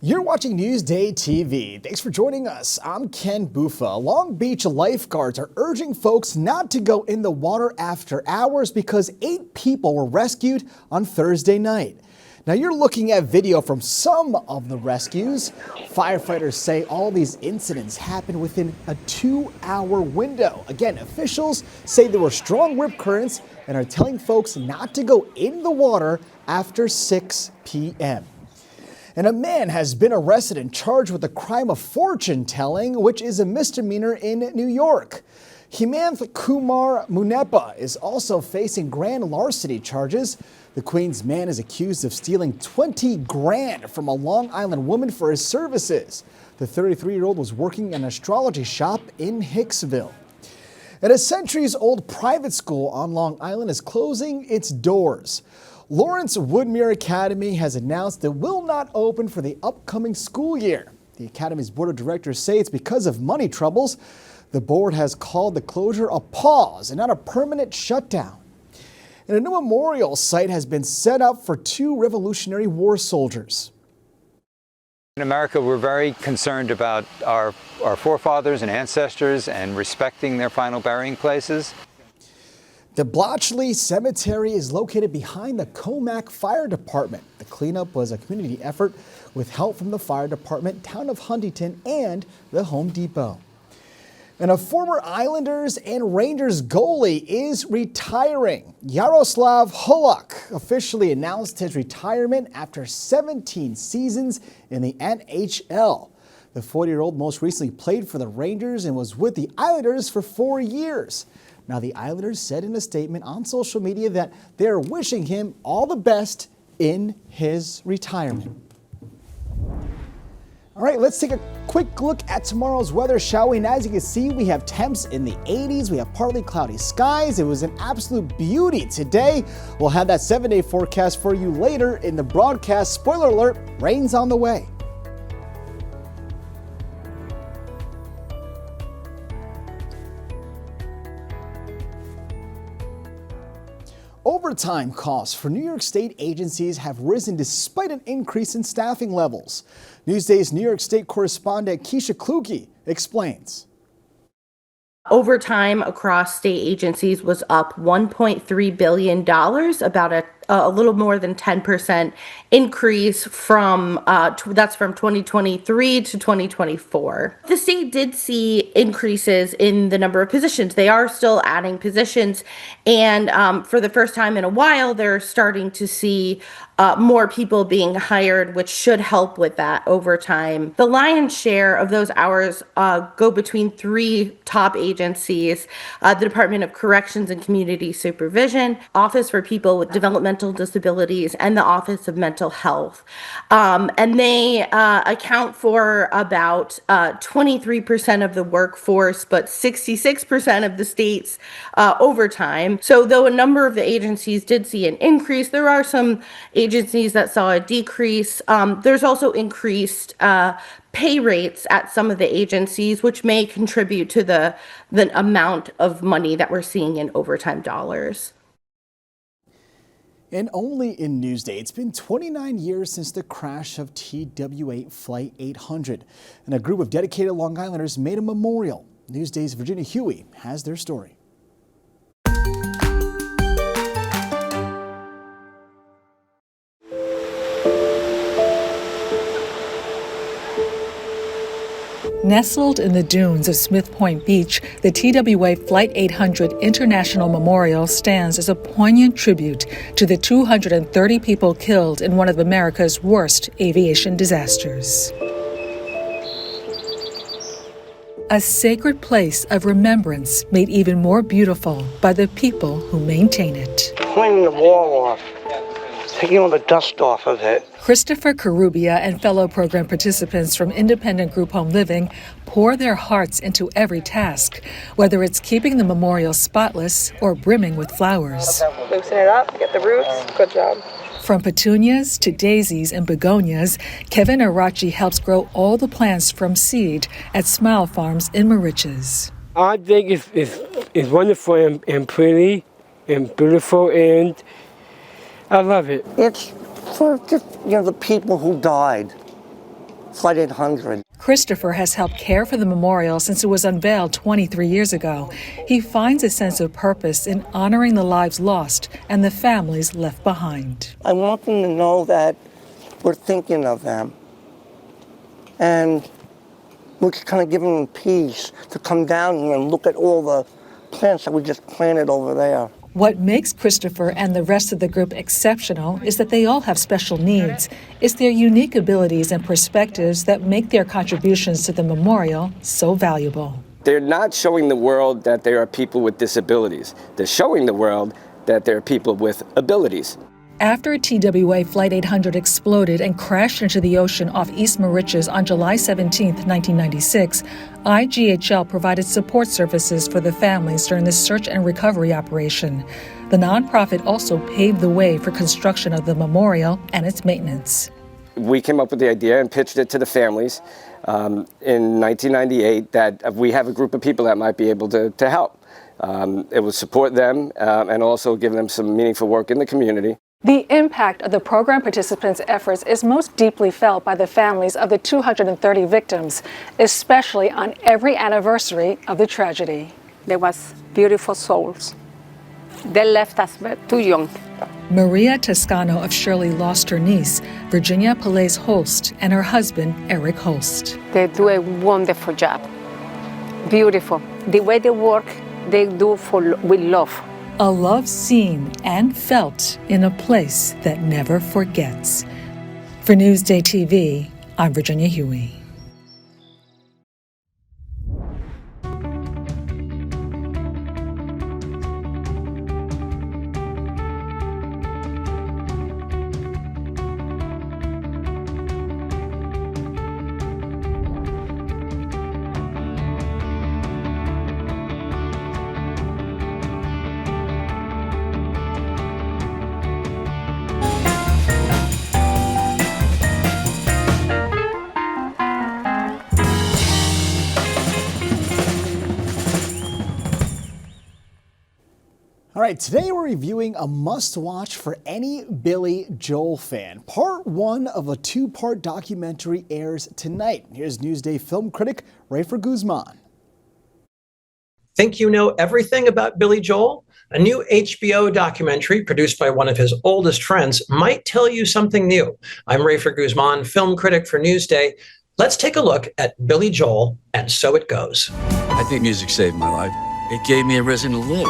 You're watching Newsday TV. Thanks for joining us. I'm Ken Buffa. Long Beach lifeguards are urging folks not to go in the water after hours because 8 people were rescued on Thursday night. Now you're looking at video from some of the rescues. Firefighters say all these incidents happened within a 2-hour window. Again, officials say there were strong rip currents and are telling folks not to go in the water after 6 p.m. And a man has been arrested and charged with the crime of fortune telling, which is a misdemeanor in New York. Hemanth Kumar Munepa is also facing grand larceny charges. The Queens man is accused of stealing 20 grand from a Long Island woman for his services. The 33-year-old was working in an astrology shop in Hicksville. And a centuries-old private school on Long Island is closing its doors. Lawrence Woodmere Academy has announced it will not open for the upcoming school year. The Academy's board of directors say it's because of money troubles. The board has called the closure a pause and not a permanent shutdown. And a new memorial site has been set up for 2 Revolutionary War soldiers. In America, we're very concerned about our forefathers and ancestors and respecting their final burying places. The Blotchley Cemetery is located behind the Comac Fire Department. The cleanup was a community effort with help from the fire department, town of Huntington, and the Home Depot. And a former Islanders and Rangers goalie is retiring. Yaroslav Halak officially announced his retirement after 17 seasons in the NHL. The 40-year-old most recently played for the Rangers and was with the Islanders for 4 years. Now, the Islanders said in a statement on social media that they're wishing him all the best in his retirement. All right, let's take a quick look at tomorrow's weather, shall we? And as you can see, we have temps in the 80s. We have partly cloudy skies. It was an absolute beauty today. We'll have that 7-day forecast for you later in the broadcast. Spoiler alert, rain's on the way. Overtime costs for New York State agencies have risen despite an increase in staffing levels. Newsday's New York State correspondent Keisha Kluge explains. Overtime across state agencies was up $1.3 billion, about a little more than 10% increase from that's from 2023 to 2024. The state did see increases in the number of positions. They are still adding positions, and for the first time in a while, they're starting to see more people being hired, which should help with that overtime. The lion's share of those hours go between 3 top agencies: the Department of Corrections and Community Supervision, Office for People with Developmental Disabilities, and the Office of Mental Health. And they account for about 23% of the workforce, but 66% of the state's overtime. So though a number of the agencies did see an increase, there are some agencies that saw a decrease. There's also increased pay rates at some of the agencies, which may contribute to the amount of money that we're seeing in overtime dollars. And only in Newsday, it's been 29 years since the crash of TWA Flight 800, and a group of dedicated Long Islanders made a memorial. Newsday's Virginia Huey has their story. Nestled in the dunes of Smith Point Beach, the TWA Flight 800 International Memorial stands as a poignant tribute to the 230 people killed in one of America's worst aviation disasters. A sacred place of remembrance made even more beautiful by the people who maintain it. Cleaning the wall off, taking all the dust off of it. Christopher Carubia and fellow program participants from independent group home living pour their hearts into every task, whether it's keeping the memorial spotless or brimming with flowers. Loosen it up, get the roots. Good job. From petunias to daisies and begonias, Kevin Arachi helps grow all the plants from seed at Smile Farms in Moriches. I think it's wonderful and pretty and beautiful, and I love it. It's for just, the people who died. Flight 800. Christopher has helped care for the memorial since it was unveiled 23 years ago. He finds a sense of purpose in honoring the lives lost and the families left behind. I want them to know that we're thinking of them. And we're just kind of giving them peace to come down here and look at all the plants that we just planted over there. What makes Christopher and the rest of the group exceptional is that they all have special needs. It's their unique abilities and perspectives that make their contributions to the memorial so valuable. They're not showing the world that there are people with disabilities. They're showing the world that there are people with abilities. After TWA Flight 800 exploded and crashed into the ocean off East Mauritius on July 17, 1996, IGHL provided support services for the families during the search and recovery operation. The nonprofit also paved the way for construction of the memorial and its maintenance. We came up with the idea and pitched it to the families in 1998 that we have a group of people that might be able to help. It would support them and also give them some meaningful work in the community. The impact of the program participants' efforts is most deeply felt by the families of the 230 victims, especially on every anniversary of the tragedy. They was beautiful souls. They left us too young. Maria Toscano of Shirley lost her niece, Virginia Pelez Holst, and her husband, Eric Holst. They do a wonderful job. Beautiful. The way they work, they do with love. A love seen and felt in a place that never forgets. For Newsday TV, I'm Virginia Huey. All right, today we're reviewing a must-watch for any Billy Joel fan. Part 1 of a 2-part documentary airs tonight. Here's Newsday film critic Rafer Guzman. Think you know everything about Billy Joel? A new HBO documentary produced by one of his oldest friends might tell you something new. I'm Rafer Guzman, film critic for Newsday. Let's take a look at Billy Joel and So It Goes. I think music saved my life. It gave me a reason to live.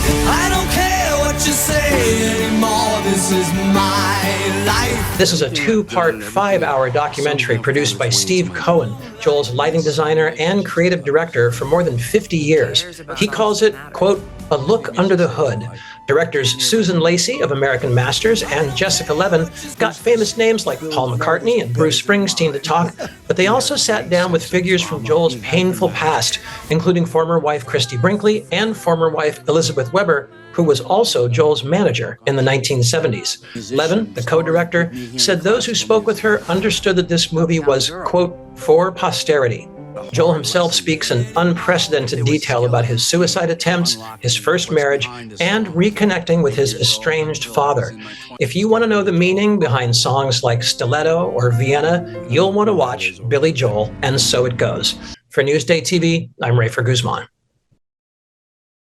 I don't care what you say anymore, this is my life. This is a 2-part, 5-hour documentary produced by Steve Cohen, Joel's lighting designer and creative director for more than 50 years. He calls it, quote, a look under the hood. Directors Susan Lacey of American Masters and Jessica Levin got famous names like Paul McCartney and Bruce Springsteen to talk, but they also sat down with figures from Joel's painful past, including former wife Christy Brinkley and former wife Elizabeth Weber, who was also Joel's manager in the 1970s. Levin, the co-director, said those who spoke with her understood that this movie was, quote, for posterity. Joel himself speaks in unprecedented detail about his suicide attempts, his first marriage, and reconnecting with his estranged father. If you want to know the meaning behind songs like Stiletto or Vienna, you'll want to watch Billy Joel and So It Goes. For Newsday TV, I'm Rafer Guzman.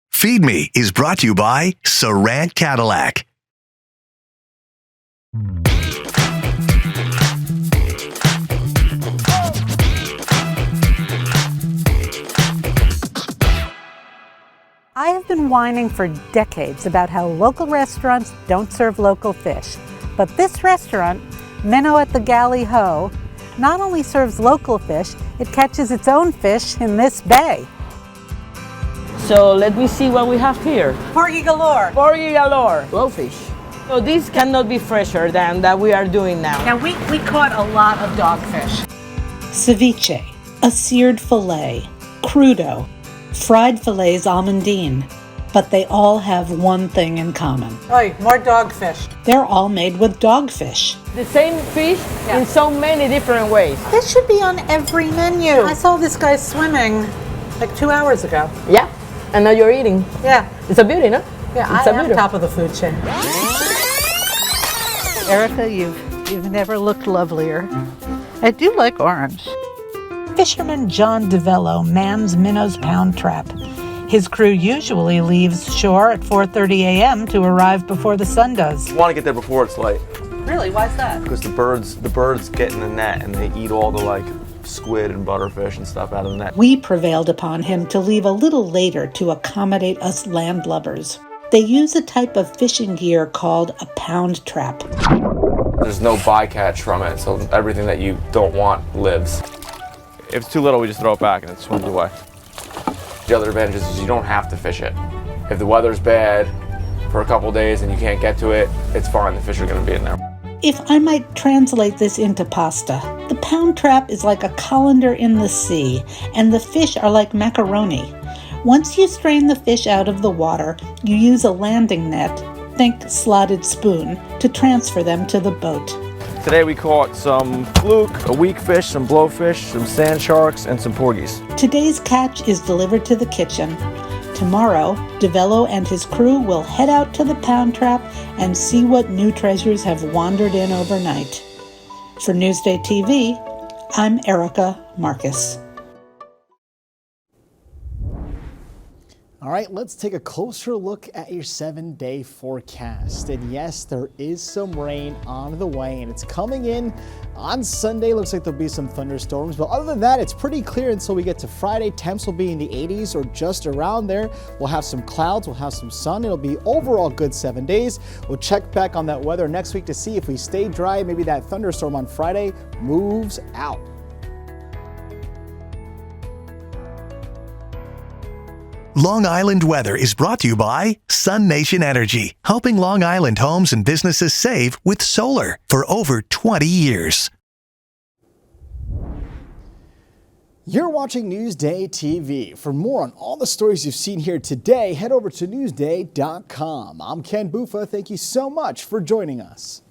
Feed Me is brought to you by Sarant Cadillac. I have been whining for decades about how local restaurants don't serve local fish. But this restaurant, Minnow at the Galley Ho, not only serves local fish, it catches its own fish in this bay. So let me see what we have here. Porgy galore. Porgy galore. Blowfish. So this cannot be fresher than that we are doing now. Now we caught a lot of dogfish. Ceviche, a seared fillet, crudo, fried fillets almondine, but they all have one thing in common. Oi, more dogfish. They're all made with dogfish. The same fish in so many different ways. This should be on every menu. I saw this guy swimming like 2 hours ago. Yeah, and now you're eating. Yeah. It's a beauty, no? Yeah, it's I am top of the food chain. Erica, you've never looked lovelier. I do like orange. Fisherman John DeVello mans Minnow's Pound Trap. His crew usually leaves shore at 4:30 a.m. to arrive before the sun does. You want to get there before it's light. Really? Why's that? Because the birds get in the net and they eat all the squid and butterfish and stuff out of the net. We prevailed upon him to leave a little later to accommodate us landlubbers. They use a type of fishing gear called a pound trap. There's no bycatch from it, so everything that you don't want lives. If it's too little, we just throw it back and it swims away. The other advantage is you don't have to fish it. If the weather's bad for a couple days and you can't get to it, it's fine, the fish are going to be in there. If I might translate this into pasta, the pound trap is like a colander in the sea, and the fish are like macaroni. Once you strain the fish out of the water, you use a landing net, think slotted spoon, to transfer them to the boat. Today we caught some fluke, a weak fish, some blowfish, some sand sharks, and some porgies. Today's catch is delivered to the kitchen. Tomorrow, DeVello and his crew will head out to the pound trap and see what new treasures have wandered in overnight. For Newsday TV, I'm Erica Marcus. All right, let's take a closer look at your 7-day forecast. And yes, there is some rain on the way, and it's coming in on Sunday. Looks like there'll be some thunderstorms, but other than that, it's pretty clear until we get to Friday. Temps will be in the 80s or just around there. We'll have some clouds, we'll have some sun. It'll be overall good 7 days. We'll check back on that weather next week to see if we stay dry. Maybe that thunderstorm on Friday moves out. Long Island weather is brought to you by Sun Nation Energy, helping Long Island homes and businesses save with solar for over 20 years. You're watching Newsday TV. For more on all the stories you've seen here today, head over to Newsday.com. I'm Ken Buffa. Thank you so much for joining us.